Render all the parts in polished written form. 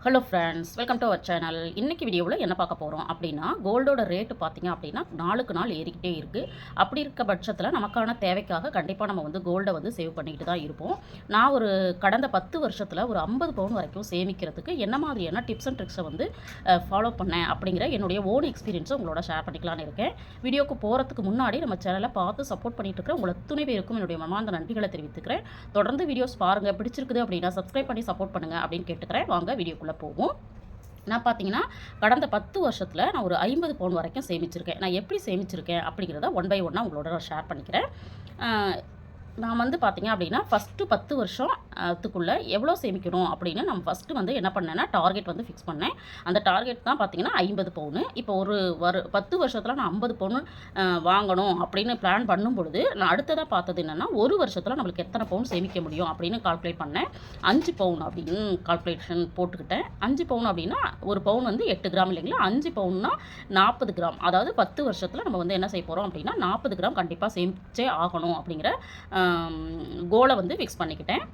Hello friends, welcome to our channel. இன்றைக்கி வீடியோவில் என்ன பார்க்க போகிறோம் அப்படின்னா, கோல்டோட ரேட்டு பார்த்திங்க அப்படின்னா நாளுக்கு நாள் ஏறிக்கிட்டே இருக்குது. அப்படி இருக்க பட்சத்தில் நமக்கான தேவைக்காக கண்டிப்பாக நம்ம வந்து கோல்டை வந்து சேவ் பண்ணிக்கிட்டு தான் இருப்போம். நான் ஒரு கடந்த 10 வருஷத்தில் ஒரு 50 பவுன் வரைக்கும் சேமிக்கிறதுக்கு என்ன மாதிரியான டிப்ஸ் அண்ட் ட்ரிக்ஸை வந்து ஃபாலோ பண்ணேன் அப்படிங்கிற என்னுடைய ஓன் எக்ஸ்பீரியன்ஸை உங்களோட ஷேர் பண்ணிக்கலான்னு இருக்கேன். வீடியோக்கு போகிறதுக்கு முன்னாடி நம்ம சேனலை பார்த்து சப்போர்ட் பண்ணிட்டு இருக்கிற உங்களை துணை பேருக்கும் என்னுடைய மனமார்ந்த நன்றிகளை தெரிவித்துக்கிறேன். தொடர்ந்து வீடியோஸ் பாருங்கள், பிடிச்சிருக்குது அப்படின்னா சப்ஸ்கிரைப் பண்ணி சப்போர்ட் பண்ணுங்கள் அப்படின்னு கேட்டுக்கிறேன். வாங்க வீடியோக்குள்ளே போவோம். நான் பார்த்தீங்கன்னா கடந்த 10 வருஷத்தில் நான் ஒரு 50 பவுன் வரைக்கும் சேமிச்சிருக்கேன். நான் எப்படி சேமிச்சிருக்கேன் அப்படிங்கிறத ஒன் பை ஒன்னாக உங்களோட நான் ஷேர் பண்ணிக்கிறேன். நான் வந்து பார்த்தீங்க அப்படின்னா ஃபஸ்ட்டு 10 வருஷத்துக்குள்ளே எவ்வளோ சேமிக்கணும் அப்படின்னு நம்ம ஃபஸ்ட்டு வந்து என்ன பண்ணேன்னா டார்கெட் வந்து ஃபிக்ஸ் பண்ணேன். அந்த டார்கெட் தான் பார்த்தீங்கன்னா 50 பவுனு. இப்போ ஒரு 10 வருஷத்தில் நான் 50 பவுன் வாங்கணும் அப்படின்னு பிளான் பண்ணும் பொழுது நான் அடுத்ததாக பார்த்தது என்னென்னா ஒரு வருஷத்தில் நம்மளுக்கு எத்தனை பவுன் சேமிக்க முடியும் அப்படின்னு கால்குலேட் பண்ணேன். 5 பவுன் அப்படின்னு கால்குலேஷன் போட்டுக்கிட்டேன். 5 பவுன் அப்படின்னா ஒரு பவுன் வந்து 8 கிராம் இல்லைங்களா, 5 பவுன்னா 40 கிராம். அதாவது 10 வருஷத்தில் நம்ம வந்து என்ன செய்ய போகிறோம் அப்படின்னா 40 கிராம் கண்டிப்பாக சேமிச்சே ஆகணும் அப்படிங்கிற கோலை வந்து ஃபிக்ஸ் பண்ணிக்கிட்டேன்.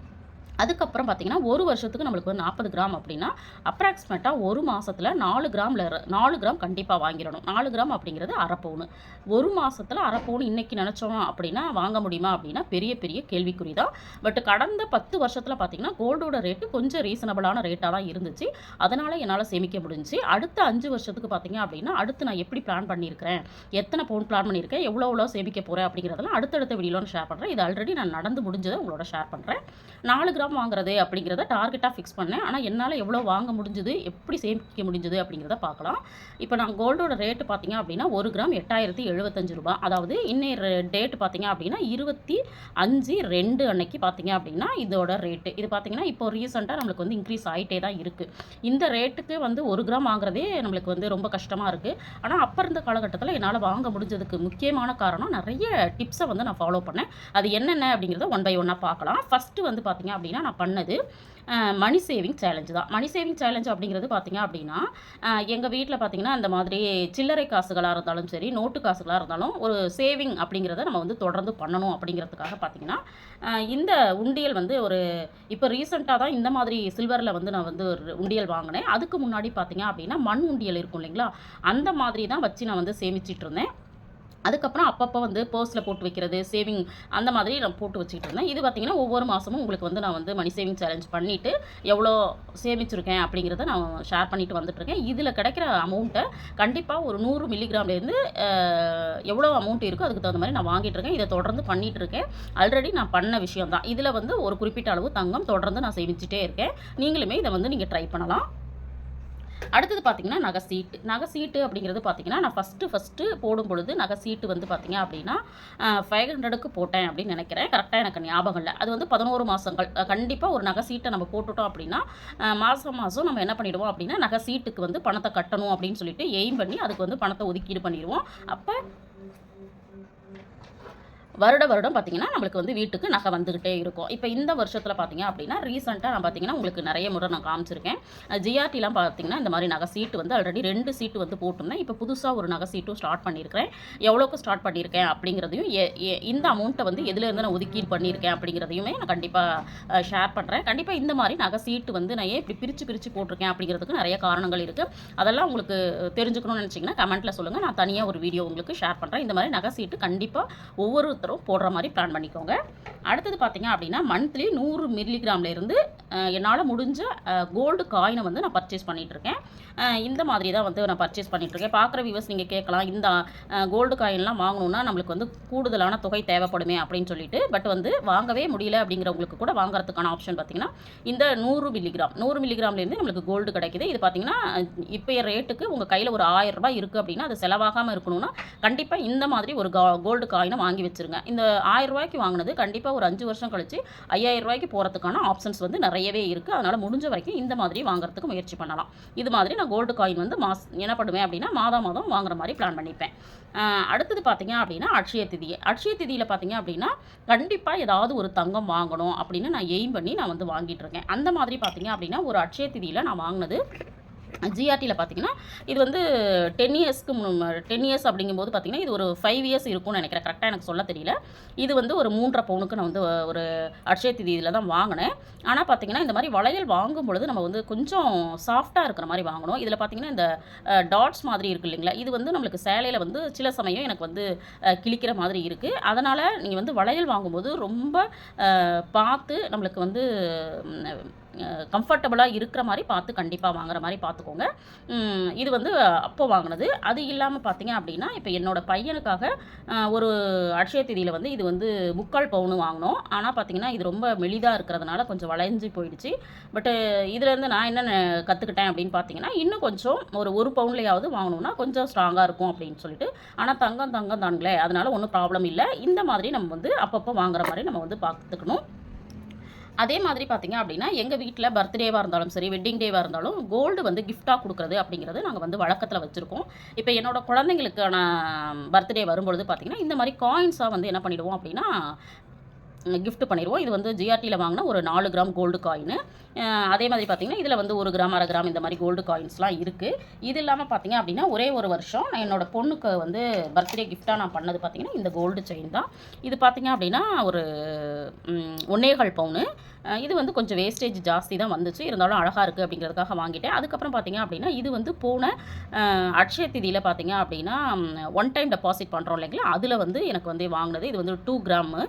அதுக்கப்புறம் பார்த்திங்கன்னா ஒரு வருஷத்துக்கு நம்மளுக்கு வந்து 40 கிராம் அப்படின்னா அப்ராக்சிமேட்டாக ஒரு மாதத்தில் 4 கிராம் கண்டிப்பாக வாங்கிடணும். 4 கிராம் அப்படிங்கிறது அரை பவுனு. ஒரு மாதத்தில் அரை பவுன் இன்றைக்கி நினச்சோம் அப்படின்னா வாங்க முடியுமா அப்படின்னா பெரிய பெரிய கேள்விக்குறி தான். பட் கடந்த 10 வருஷத்தில் பார்த்திங்கன்னா கோல்டோட ரேட்டு கொஞ்சம் ரீசனபிளான ரேட்டாக தான் இருந்துச்சு. அதனால் என்னால் சேமிக்க முடிஞ்சிச்சு. அடுத்த 5 வருஷத்துக்கு பார்த்திங்க அப்படின்னா அடுத்து நான் எப்படி பிளான் பண்ணியிருக்கிறேன், எத்தனை பவுன் பிளான் பண்ணியிருக்கேன், எவ்வளோ சேமிக்க போகிறேன் அப்படிங்கிறதெல்லாம் அடுத்தடுத்த வீடியோவில் ஷேர் பண்ணுறேன். இது ஆல்ரெடி நான் நடந்து முடிஞ்சதை உங்களோட ஷேர் பண்ணுறேன். 4 கிராம் வாங்குறது அப்படிங்கிறத டார்கெட்டாக ஃபிக்ஸ் பண்ணேன். ஆனால் என்னால் எவ்வளோ வாங்க முடிஞ்சது, எப்படி சேமிக்க முடிஞ்சது அப்படிங்கிறத பார்க்கலாம். இப்போ நான் கோல்டோட ரேட்டு பார்த்தீங்க அப்படின்னா 1 கிராம் 8075 ரூபாய். அதாவது இன்னொரு டேட்டு பார்த்தீங்க அப்படின்னா 25/2 அன்னைக்கு பார்த்தீங்க அப்படின்னா இதோட ரேட்டு. இது பார்த்தீங்கன்னா இப்போ ரீசெண்டாக நம்மளுக்கு வந்து இன்க்ரீஸ் ஆகிட்டே தான் இருக்குது. இந்த ரேட்டுக்கு வந்து 1 கிராம் வாங்குறதே நம்மளுக்கு வந்து ரொம்ப கஷ்டமாக இருக்குது. ஆனால் அப்போ இருந்த காலகட்டத்தில் என்னால் வாங்க முடிஞ்சதுக்கு முக்கியமான காரணம் நிறைய டிப்ஸை வந்து நான் ஃபாலோ பண்ணேன். அது என்னென்ன அப்படிங்கிறத ஒன் பை ஒன்னாக பார்க்கலாம். ஃபஸ்ட்டு வந்து பார்த்தீங்க அப்படின்னா நான் பண்ணது மணி சேவிங் சேலஞ்சு தான். மணி சேவிங் சேலஞ்சு அப்படிங்கிறது பார்த்திங்க அப்படின்னா எங்கள் வீட்டில் பார்த்திங்கன்னா இந்த மாதிரி சில்லறை காசுகளாக இருந்தாலும் சரி, நோட்டு காசுகளாக இருந்தாலும் ஒரு சேவிங் அப்படிங்கிறத நம்ம வந்து தொடர்ந்து பண்ணணும் அப்படிங்கிறதுக்காக பார்த்திங்கன்னா இந்த உண்டியல் வந்து ஒரு இப்போ ரீசெண்டாக தான் இந்த மாதிரி சில்வரில் வந்து நான் வந்து ஒரு உண்டியல் வாங்கினேன். அதுக்கு முன்னாடி பார்த்திங்க அப்படின்னா மண் உண்டியல் இருக்கும் இல்லைங்களா, அந்த மாதிரி தான் வச்சு நான் வந்து சேமிச்சிட்டு இருந்தேன். அதுக்கப்புறம் அப்பப்போ வந்து பர்ஸில் போட்டு வைக்கிறது, சேவிங் அந்த மாதிரி நான் போட்டு வச்சுக்கிட்டு இருந்தேன். இது பார்த்திங்கன்னா ஒவ்வொரு மாதமும் உங்களுக்கு வந்து நான் வந்து மணி சேவிங் சேலஞ்ச் பண்ணிவிட்டு எவ்வளோ சேமிச்சிருக்கேன் அப்படிங்கிறத நான் ஷேர் பண்ணிட்டு வந்துட்டுருக்கேன். இதில் கிடைக்கிற அமௌண்ட்டை கண்டிப்பாக ஒரு 100 மில்லிகிராம்லேருந்து எவ்வளோ அமௌண்ட் இருக்கோ அதுக்கு தகுந்த மாதிரி நான் வாங்கிட்டுருக்கேன். இதை தொடர்ந்து பண்ணிகிட்ருக்கேன். ஆல்ரெடி நான் பண்ண விஷயம் தான். இதில் வந்து ஒரு குறிப்பிட்ட அளவு தங்கம் தொடர்ந்து நான் சேமிச்சிட்டே இருக்கேன். நீங்களுமே இதை வந்து நீங்கள் ட்ரை பண்ணலாம். அடுத்தது பார்த்திங்கன்னா நகை சீட்டு அப்படிங்கிறது பார்த்திங்கன்னா நான் ஃபஸ்ட்டு போடும் பொழுது நகை சீட்டு வந்து பார்த்திங்க அப்படின்னா 500க்கு போட்டேன் அப்படின்னு நினைக்கிறேன். கரெக்டாக எனக்கு ஞாபகம் இல்லை. அது வந்து 11 மாதங்கள் கண்டிப்பாக ஒரு நகை சீட்டை நம்ம போட்டுட்டோம் அப்படின்னா மாதம் நம்ம என்ன பண்ணிவிடுவோம் அப்படின்னா நகை சீட்டுக்கு வந்து பணத்தை கட்டணும் அப்படின்னு சொல்லிட்டு எய்ம் பண்ணி அதுக்கு வந்து பணத்தை ஒதுக்கீடு பண்ணிடுவோம். அப்போ வருடம் பார்த்திங்கன்னா நம்மளுக்கு வந்து வீட்டுக்கு நகை வந்துக்கிட்டே இருக்கும். இப்போ இந்த வருஷத்தில் பார்த்திங்க அப்படின்னா ரீசெண்டாக நான் பார்த்திங்கன்னா உங்களுக்கு நிறைய முறை நான் காமிச்சிருக்கேன். ஜிஆர்டிலாம் பார்த்திங்கன்னா இந்த மாதிரி நகை சீட்டு வந்து ஆல்ரெடி 2 சீட்டு வந்து போட்டிருந்தேன். இப்போ புதுசாக ஒரு நகை சீட்டும் ஸ்டார்ட் பண்ணியிருக்கிறேன். எவ்வளோக்கு ஸ்டார்ட் பண்ணியிருக்கேன் அப்படிங்கிறதையும் இந்த அமௌண்ட்டை வந்து எதுலேருந்து நான் ஒதுக்கீடு பண்ணியிருக்கேன் அப்படிங்கிறதையுமே நான் கண்டிப்பாக ஷேர் பண்ணுறேன். கண்டிப்பாக இந்த மாதிரி நகை சீட்டு வந்து நான் இப்படி பிரித்து போட்டிருக்கேன் அப்படிங்கிறதுக்கு நிறைய காரணங்கள் இருக்குது. அதெல்லாம் உங்களுக்கு தெரிஞ்சுக்கணும்னு நினச்சிங்கன்னா கமெண்ட்டில் சொல்லுங்கள். நான் தனியாக ஒரு வீடியோ உங்களுக்கு ஷேர் பண்ணுறேன். இந்த மாதிரி நகை சீட்டு கண்டிப்பாக ஒவ்வொரு போடுற மாதிரி பிளான் பண்ணிக்கோங்க. அடுத்தது பார்த்தீங்க அப்படின்னா மந்த்லி 100 மில்லிகிராம்லேருந்து என்னால் முடிஞ்ச கோல்டு காயினை வந்து நான் பர்ச்சேஸ் பண்ணிகிட்ருக்கேன். இந்த மாதிரி தான் வந்து நான் பர்ச்சேஸ் பண்ணிகிட்ருக்கேன். பார்க்குற வியூவர்ஸ் நீங்கள் கேட்கலாம், இந்த கோல்டு காயின்லாம் வாங்கணுன்னா நம்மளுக்கு வந்து கூடுதலான தொகை தேவைப்படுமே அப்படின்னு சொல்லிட்டு. பட் வந்து வாங்கவே முடியல அப்படிங்கிறவங்களுக்கு கூட வாங்குறதுக்கான ஆப்ஷன் பார்த்திங்கன்னா இந்த 100 மில்லிகிராம்லேருந்து நம்மளுக்கு கோல்டு கிடைக்கிது. இது பார்த்திங்கன்னா இப்போ ரேட்டுக்கு உங்கள் கையில் ஒரு 1000 ரூபாய் இருக்குது அப்படின்னா அது செலவாகாமல் இருக்கணும்னா கண்டிப்பாக இந்த மாதிரி ஒரு கோல்டு காயினை வாங்கி வச்சுருங்க. இந்த 1000 ரூபாய்க்கு வாங்கினது கண்டிப்பாக ஒரு 5 வருஷம் கழிச்சு 5000 ரூபாய்க்கு போகிறதுக்கான ஆப்ஷன்ஸ் வந்து நிறையவே இருக்குது. அதனால் முடிஞ்ச வரைக்கும் இந்த மாதிரி வாங்குறதுக்கு முயற்சி பண்ணலாம். இது மாதிரி நான் கோல்டு காயின் வந்து என்ன பண்ணுவேன் அப்படின்னா மாதம் வாங்குற மாதிரி பிளான் பண்ணிப்பேன். அடுத்தது பார்த்தீங்க அப்படின்னா அட்சய திதியில் பார்த்தீங்க அப்படின்னா கண்டிப்பாக ஏதாவது ஒரு தங்கம் வாங்கணும் அப்படின்னு நான் எய்ம் பண்ணி நான் வந்து வாங்கிட்டு இருக்கேன். அந்த மாதிரி பார்த்தீங்க அப்படின்னா ஒரு அட்சய திதியில் நான் வாங்கினது ஜிஆர்டியில் பார்த்தீங்கன்னா இது வந்து 10 இயர்ஸ்க்கு 10 இயர்ஸ் அப்படிங்கும்போது பார்த்தீங்கன்னா இது ஒரு 5 இயர்ஸ் இருக்கும்னு நினைக்கிறேன். கரெக்டாக எனக்கு சொல்ல தெரியல. இது வந்து ஒரு 3.5 பவுனுக்கு நான் வந்து ஒரு அட்சய திதியில் தான் வாங்கினேன். ஆனால் பார்த்தீங்கன்னா இந்த மாதிரி வளையல் வாங்கும் பொழுது நம்ம வந்து கொஞ்சம் சாஃப்டாக இருக்கிற மாதிரி வாங்கணும். இதில் பார்த்தீங்கன்னா இந்த டாட்ஸ் மாதிரி இருக்குது இல்லைங்களா, இது வந்து நம்மளுக்கு சேலையில் வந்து சில சமயம் எனக்கு வந்து கிழிக்கிற மாதிரி இருக்குது. அதனால் நீங்கள் வந்து வளையல் வாங்கும்போது ரொம்ப பார்த்து நம்மளுக்கு வந்து கம்ஃபர்டபுளாக இருக்கிற மாதிரி பார்த்து கண்டிப்பாக வாங்குற மாதிரி பார்த்துக்கோங்க. இது வந்து அப்போ வாங்கினது. அது இல்லாமல் பார்த்தீங்க அப்படின்னா இப்போ என்னோடய பையனுக்காக ஒரு அட்சய திதியில் வந்து இது வந்து 3/4 பவுன் வாங்கினோம். ஆனால் பார்த்தீங்கன்னா இது ரொம்ப மெலிதாக இருக்கிறதுனால கொஞ்சம் வளைஞ்சு போயிடுச்சு. பட்டு இதுலேருந்து நான் என்ன கற்றுக்கிட்டேன் அப்படின்னு பார்த்தீங்கன்னா, இன்னும் கொஞ்சம் ஒரு பவுன்லேயாவது வாங்கணும்னா கொஞ்சம் ஸ்ட்ராங்காக இருக்கும் அப்படின்னு சொல்லிட்டு. ஆனால் தங்கம் தாங்களே, அதனால ஒன்றும் ப்ராப்ளம் இல்லை. இந்த மாதிரி நம்ம வந்து அப்பப்போ வாங்குற மாதிரி நம்ம வந்து பார்த்துக்கணும். அதே மாதிரி பார்த்தீங்க அப்படின்னா எங்கள் வீட்டில் பர்த்டேவாக இருந்தாலும் சரி, வெட்டிங் டேவாக இருந்தாலும் கோல்டு வந்து கிஃப்டாக கொடுக்குறது அப்படிங்கிறது நாங்கள் வந்து வழக்கத்தில் வச்சுருக்கோம். இப்போ என்னோட குழந்தைங்களுக்கான பர்த்டே வரும்பொழுது பார்த்தீங்கன்னா இந்த மாதிரி காயின்ஸாக வந்து என்ன பண்ணிடுவோம் அப்படின்னா கிஃப்ட் பண்ணிடுவோம். இது வந்து ஜிஆர்டியில் வாங்கினா ஒரு 4 கிராம் கோல்டு காயின். அதே மாதிரி பார்த்தீங்கன்னா இதில் வந்து 1 கிராம் 1/2 கிராம் இந்த மாதிரி கோல்டு காயின்ஸ்லாம் இருக்குது. இது இல்லாமல் பார்த்தீங்க அப்படின்னா ஒரே ஒரு வருஷம் நான் என்னோடய பொண்ணுக்கு வந்து பர்த்டே கிஃப்டாக நான் பண்ணது பார்த்தீங்கன்னா இந்த கோல்டு செயின் தான். இது பார்த்தீங்க அப்படின்னா ஒரு 1.25 பவுனு. இது வந்து கொஞ்சம் வேஸ்டேஜ் ஜாஸ்தி தான் வந்துச்சு, இருந்தாலும் அழகாக இருக்குது அப்படிங்கிறதுக்காக வாங்கிட்டேன். அதுக்கப்புறம் பார்த்தீங்க அப்படின்னா இது வந்து போன அட்சய திதியில் பார்த்தீங்க அப்படின்னா 1 டைம் டெபாசிட் பண்ணுறோம் இல்லைங்களா, அதில் வந்து எனக்கு வந்து வாங்கினது. இது வந்து 2 கிராமு.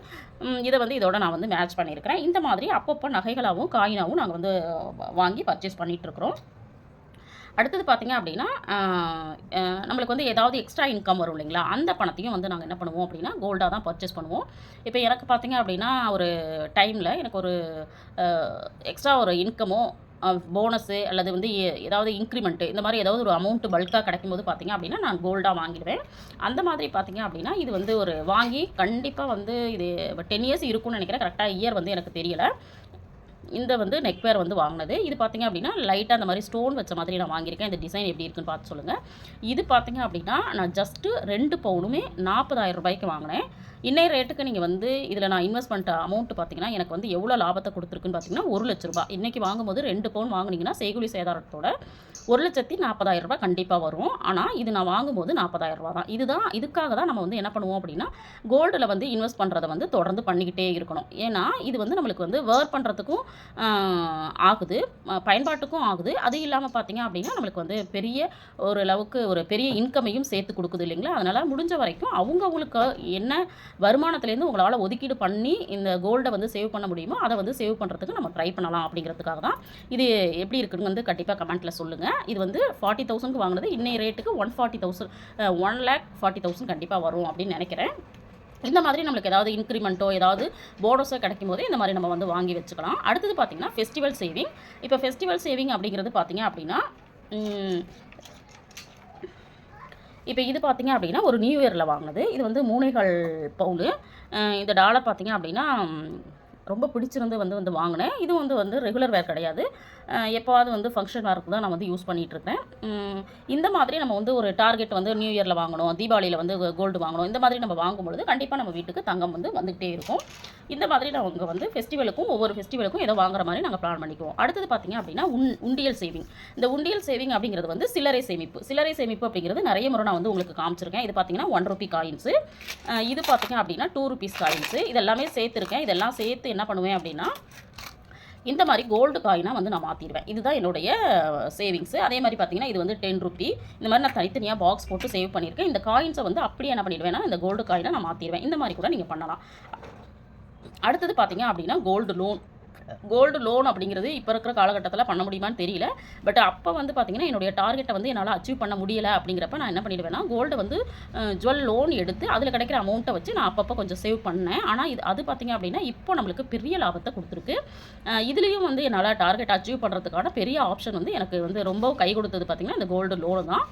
இதை வந்து இதோட நான் வந்து மேட்ச் பண்ணியிருக்கிறேன். இந்த மாதிரி அப்பப்போ நகைகளாகவும் காயினாகவும் நாங்கள் வந்து வாங்கி பர்ச்சேஸ் பண்ணிகிட்ருக்குறோம். அடுத்தது பார்த்தீங்க அப்படின்னா நம்மளுக்கு வந்து ஏதாவது எக்ஸ்ட்ரா இன்கம் வரும் இல்லைங்களா, அந்த பணத்தையும் வந்து நாங்கள் என்ன பண்ணுவோம் அப்படின்னா கோல்டாக தான் பர்ச்சேஸ் பண்ணுவோம். இப்போ எனக்கு பார்த்தீங்க அப்படின்னா ஒரு டைமில் எனக்கு ஒரு எக்ஸ்ட்ரா ஒரு இன்கமோ போனஸு அல்லது வந்து ஏதாவது இன்க்ரிமெண்ட்டு இந்த மாதிரி ஏதாவது ஒரு அமௌண்ட்டு பல்காக கிடைக்கும்போது பார்த்தீங்க அப்படின்னா நான் கோல்டாக வாங்கிடுவேன். அந்த மாதிரி பார்த்தீங்க அப்படின்னா இது வந்து ஒரு வாங்கி கண்டிப்பாக வந்து இது 10 இயர்ஸ் இருக்கும்னு நினைக்கிறேன். கரெக்டாக இயர் வந்து எனக்கு தெரியலை. இந்த வந்து நெக் பேர் வந்து வாங்கினது. இது பார்த்தீங்க அப்படின்னா லைட்டாக அந்த மாதிரி ஸ்டோன் வச்ச மாதிரி நான் வாங்கியிருக்கேன். இந்த டிசைன் எப்படி இருக்குன்னு பார்த்து சொல்லுங்கள். இது பார்த்தீங்க அப்படின்னா நான் ஜஸ்ட்டு 2 பவுனுமே 40,000 ரூபாய்க்கு வாங்கினேன். இன்னைய ரேட்டுக்கு நீங்கள் வந்து இதில் நான் இன்வெஸ்ட்மெண்ட் அமௌண்ட்டு பார்த்தீங்கன்னா எனக்கு வந்து எவ்வளோ லாபத்தை கொடுத்துருக்குன்னு பார்த்தீங்கன்னா 1,00,000 ரூபாய். இன்றைக்கி வாங்கும்போது 2 பவுன் வாங்கினீங்கன்னா செய்கூலி சேதாரத்தோட 1,40,000 ரூபாய் கண்டிப்பாக வரும். ஆனால் இது நான் வாங்கும்போது 40,000 ரூபா தான். இதுக்காக தான் நம்ம வந்து என்ன பண்ணுவோம் அப்படின்னா கோல்டில் வந்து இன்வெஸ்ட் பண்ணுறதை வந்து தொடர்ந்து பண்ணிக்கிட்டே இருக்கணும். ஏன்னா இது வந்து நம்மளுக்கு வந்து வேர் பண்ணுறதுக்கும் ஆகுது, பயன்பாட்டுக்கும் ஆகுது. அது இல்லாமல் பார்த்தீங்க அப்படின்னா நம்மளுக்கு வந்து ஒரு பெரிய இன்கமையும் சேர்த்து கொடுக்குது இல்லைங்களா. அதனால் முடிஞ்ச வரைக்கும் அவங்களுக்கு என்ன வருமானத்துலேருந்து உங்களால் ஒதுக்கீடு பண்ணி இந்த கோல்டை வந்து சேவ் பண்ண முடியுமோ அதை வந்து சேவ் பண்ணுறதுக்கு நம்ம ட்ரை பண்ணலாம் அப்படிங்கிறதுக்காக தான். இது எப்படி இருக்குன்னு வந்து கண்டிப்பாக கமெண்ட்டில் சொல்லுங்கள். இது வந்து 40,000க்கு வாங்கினது. இன்னைய ரேட்டுக்கு 1,40,000 கண்டிப்பாக வரும் அப்படின்னு நினைக்கிறேன். இந்த மாதிரி நம்மளுக்கு ஏதாவது இன்க்ரிமெண்ட்டோ ஏதாவது போனஸோ கிடைக்கும் போது இந்த மாதிரி நம்ம வந்து வாங்கி வச்சுக்கலாம். அடுத்தது பார்த்திங்கன்னா ஃபெஸ்டிவல் சேவிங். இப்போ ஃபெஸ்டிவல் சேவிங் அப்படிங்கிறது பார்த்திங்க அப்படின்னா இப்போ இது பார்த்திங்க அப்படின்னா ஒரு நியூ இயரில் வாங்கினது. இது வந்து 3.25 பவுண்டு. இந்த டாலர் பார்த்திங்க அப்படின்னா ரொம்ப பிடிச்சிருந்து வந்து வாங்கினேன். இது வந்து ரெகுலர் வேர் கிடையாது. எப்போவாவது வந்து ஃபங்க்ஷன் வேருக்கு தான் நான் வந்து யூஸ் பண்ணிகிட்ருக்கேன். இந்த மாதிரி நம்ம வந்து ஒரு டார்கெட் வந்து நியூ இயரில் வாங்கணும், தீபாவளியில் வந்து கோல்டு வாங்கணும், இந்த மாதிரி நம்ம வாங்கும்பொழுது கண்டிப்பாக நம்ம வீட்டுக்கு தங்கம் வந்து வந்துகிட்டே இருக்கும். இந்த மாதிரி நாங்கள் வந்து ஒவ்வொரு ஃபெஸ்டிவலுக்கும் ஏதோ வாங்குற மாதிரி நாங்கள் பிளான் பண்ணிக்குவோம். அடுத்தது பார்த்திங்க அப்படின்னா உண்டியல் சேவிங். இந்த உண்டியல் சேவிங் அப்படிங்கிறது வந்து சில்லறை சேமிப்பு அப்படிங்கிறது நிறைய முறை நான் வந்து உங்களுக்கு காமிச்சிருக்கேன். இது பார்த்திங்கன்னா 1 ரூபி காயின்ஸு. இது பார்த்திங்க அப்படின்னா 2 ருபீஸ் காயின்ஸு. இதெல்லாமே சேர்த்துருக்கேன். இதெல்லாம் சேர்த்து என்ன பண்ணுவேன் அப்படின்னா இந்த மாதிரி கோல்டு காயினாக வந்து நான் மாற்றிடுவேன். இதுதான் என்னுடைய சேவிங்ஸு. அதே மாதிரி பார்த்தீங்கன்னா இது வந்து 10 ரூபி. இந்த மாதிரி நான் தனித்தனியாக பாக்ஸ் போட்டு சேவ் பண்ணியிருக்கேன். இந்த காயின்ஸை வந்து அப்படியே என்ன பண்ணிடுவேன்னா இந்த கோல்டு காயினை நான் மாற்றிடுவேன். இந்த மாதிரி கூட நீங்கள் பண்ணலாம். அடுத்தது பார்த்தீங்க அப்படின்னா கோல்டு லோன் அப்படிங்கிறது இப்போ இருக்கிற காலகட்டத்தில் பண்ண முடியுமான்னு தெரியல. பட் அப்போ வந்து பார்த்திங்கன்னா என்னுடைய டார்கெட்டை வந்து என்னால் அச்சீவ் பண்ண முடியலை அப்படிங்கிறப்ப நான் என்ன பண்ணிடுவேன்னா கோல்டை வந்து ஜுவல் லோன் எடுத்து அதில் கிடைக்கிற அமௌண்ட்டை வச்சு நான் அப்பப்போ கொஞ்சம் சேவ் பண்ணேன். ஆனால் அது பார்த்திங்க அப்படின்னா இப்போ நம்மளுக்கு பெரிய லாபத்தை கொடுத்துருக்கு. இதுலேயும் வந்து என்னால் டார்கெட் அச்சீவ் பண்ணுறதுக்கான பெரிய ஆப்ஷன் வந்து எனக்கு வந்து ரொம்ப கை கொடுத்தது பார்த்திங்கன்னா இந்த கோல்டு லோனு தான்.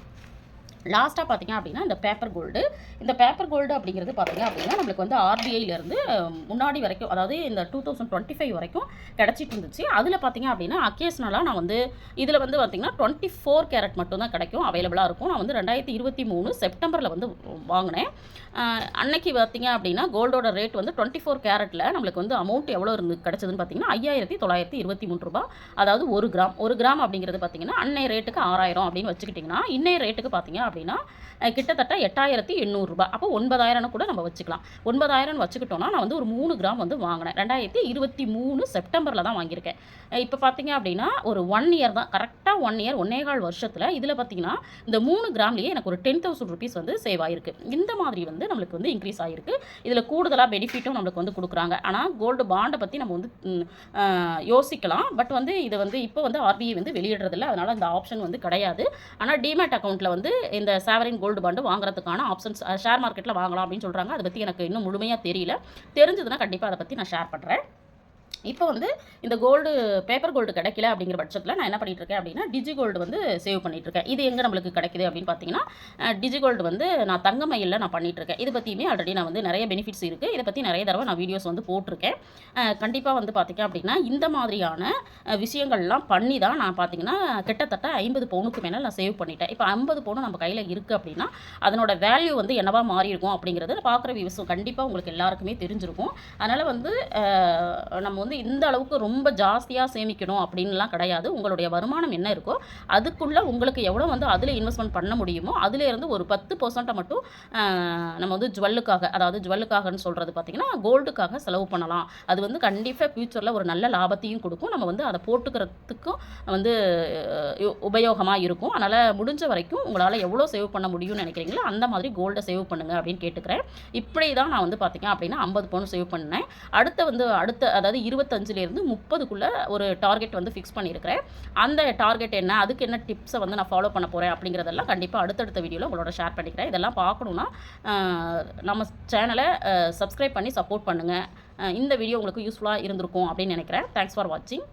லாஸ்ட்டாக பார்த்தீங்க அப்படின்னா இந்த பேப்பர் கோல்டு. இந்த பேப்பர் கோல்டு அப்படிங்கிறது பார்த்தீங்க அப்படின்னா நம்மளுக்கு வந்து ஆர்பிஐலேருந்து முன்னாடி வரைக்கும், அதாவது இந்த 2025 வரைக்கும் கிடச்சிட்டு இருந்துச்சு. அதில் பார்த்தீங்க அப்படின்னா அக்கேஷனலாக நான் வந்து இதில் வந்து பார்த்தீங்கன்னா 24 கேரட் மட்டும் தான் கிடைக்கும், அவைலபிளாக இருக்கும். நான் வந்து 2023 செப்டம்பரில் வந்து வாங்கினேன். அன்னைக்கு பார்த்தீங்க அப்படின்னா கோல்டோட ரேட் வந்து 24 கேரட்டில் நம்மளுக்கு வந்து அமௌண்ட் எவ்வளோ கிடச்சதுன்னு பார்த்தீங்கன்னா 5923 ரூபா. அதாவது 1 கிராம். 1 கிராம் அப்படிங்கிறது பார்த்தீங்கன்னா அன்னைய ரேட்டுக்கு 6000 அப்படின்னு வச்சுக்கிட்டிங்கன்னா, இன்னைய ரேட்டுக்கு பார்த்தீங்க அப்படின்னா கிட்டத்தட்ட 8800 ரூபா. அப்போ 9000 கூட நம்ம வச்சுக்கலாம். 9000 வச்சுக்கிட்டோம்னா நான் வந்து ஒரு 3 கிராம் வந்து வாங்கினேன். 2023 செப்டம்பரில் தான் வாங்கியிருக்கேன். இப்போ பார்த்தீங்க அப்படின்னா ஒரு 1 இயர் தான், கரெக்டாக 1 இயர் 1.25 வருஷத்தில் இதில் பார்த்தீங்கன்னா இந்த 3 கிராம்லேயே எனக்கு ஒரு 10,000 ருபீஸ் வந்து சேவ் ஆகிருக்கு. இந்த மாதிரி வந்து நம்மளுக்கு வந்து இன்க்ரீஸ் ஆகிருக்கு. இதில் கூடுதலாக பெனிஃபிட்டும் நம்மளுக்கு வந்து கொடுக்குறாங்க. ஆனால் கோல்டு பாண்டை பற்றி நம்ம வந்து யோசிக்கலாம். பட் வந்து இது வந்து இப்போ வந்து ஆர்பிஐ வந்து வெளியிடுறதில்ல, அதனால் அந்த ஆப்ஷன் வந்து கிடையாது. ஆனால் டிமேட் அக்கௌண்ட்டில் வந்து இந்த சாவரின் கோல்டு பாண்டு வாங்குறதுக்கான ஆப்ஷன்ஸ் ஷேர் மார்க்கெட்டில் வாங்கலாம் அப்படின்னு சொல்கிறாங்க. அதை பற்றி எனக்கு இன்னும் முழுமையாக தெரியல. தெரிஞ்சதுன்னா கண்டிப்பாக அதை பற்றி நான் ஷேர் பண்ணுறேன். இப்போ வந்து இந்த கோல்டு பேப்பர் கோல்டு கிடைக்கல அப்படிங்கிற பட்சத்தில் நான் என்ன பண்ணிட்டு இருக்கேன் அப்படின்னா டிஜி கோல்டு வந்து சேவ் பண்ணிட்டு இருக்கேன். இது எங்கே நம்மளுக்கு கிடைக்குது அப்படின்னு பார்த்தீங்கன்னா டிஜி கோல்டு வந்து நான் தங்கமயிலில் நான் பண்ணிட்டு இருக்கேன். இதை பற்றியுமே ஆல்ரெடி நான் வந்து நிறைய பெனிஃபிட்ஸ் இருக்குது. இதை பற்றி நிறைய தடவை நான் வீடியோஸ் வந்து போட்டிருக்கேன். கண்டிப்பாக வந்து பார்த்திங்க அப்படின்னா இந்த மாதிரியான விஷயங்கள்லாம் பண்ணி தான் நான் பார்த்தீங்கன்னா கிட்டத்தட்ட 50 பவுனுக்கு மேலே நான் சேவ் பண்ணிட்டேன். இப்போ 50 பவுன் நம்ம கையில் இருக்குது அப்படின்னா அதனோட வேல்யூ வந்து என்னவா மாறி இருக்கும் அப்படிங்கிறது பார்க்குற வியூஸும் கண்டிப்பாக உங்களுக்கு எல்லாருக்குமே தெரிஞ்சிருக்கும். அதனால் வந்து நம்ம வந்து இந்த அளவுக்கு ரொம்ப ஜாஸ்தியாக சேமிக்கணும் அப்படின்லாம் கிடையாது. உங்களுடைய வருமானம் என்ன இருக்கோ அதுக்குள்ளே உங்களுக்கு எவ்வளோ வந்து அதில் இன்வெஸ்ட்மெண்ட் பண்ண முடியுமோ அதிலேருந்து ஒரு 10% மட்டும் நம்ம வந்து ஜுவல்லுக்காக, அதாவது ஜுவல்லுக்காகன்னு சொல்கிறது பார்த்திங்கன்னா கோல்டுக்காக செலவு பண்ணலாம். அது வந்து கண்டிப்பாக ஃப்யூச்சரில் ஒரு நல்ல லாபத்தையும் கொடுக்கும். நம்ம வந்து அதை போட்டுக்கிறதுக்கும் வந்து உபயோகமாக இருக்கும். அதனால் முடிஞ்ச வரைக்கும் உங்களால் எவ்வளோ சேவ் பண்ண முடியும்னு நினைக்கிறீங்களோ அந்த மாதிரி கோல்டை சேவ் பண்ணுங்கள் அப்படின்னு கேட்டுக்கிறேன். இப்படி தான் நான் வந்து பார்த்திங்க அப்படின்னா 50 பவுன் சேவ் பண்ணேன். அடுத்த அதாவது 25லேருந்து 30க்குள்ளே ஒரு டார்கெட் வந்து ஃபிக்ஸ் பண்ணியிருக்கிறேன். அந்த டார்கெட் என்ன, அதுக்கு என்ன டிப்ஸை வந்து நான் ஃபாலோ பண்ண போகிறேன் அப்படிங்கிறதெல்லாம் கண்டிப்பாக அடுத்தடுத்த வீடியோவில் உங்களோட ஷேர் பண்ணிக்கிறேன். இதெல்லாம் பார்க்கணுன்னா நம்ம சேனலை சப்ஸ்கிரைப் பண்ணி சப்போர்ட் பண்ணுங்கள். இந்த வீடியோ உங்களுக்கு யூஸ்ஃபுல்லாக இருந்திருக்கும் அப்படின்னு நினைக்கிறேன். தேங்க்ஸ் ஃபார் வாட்சிங்.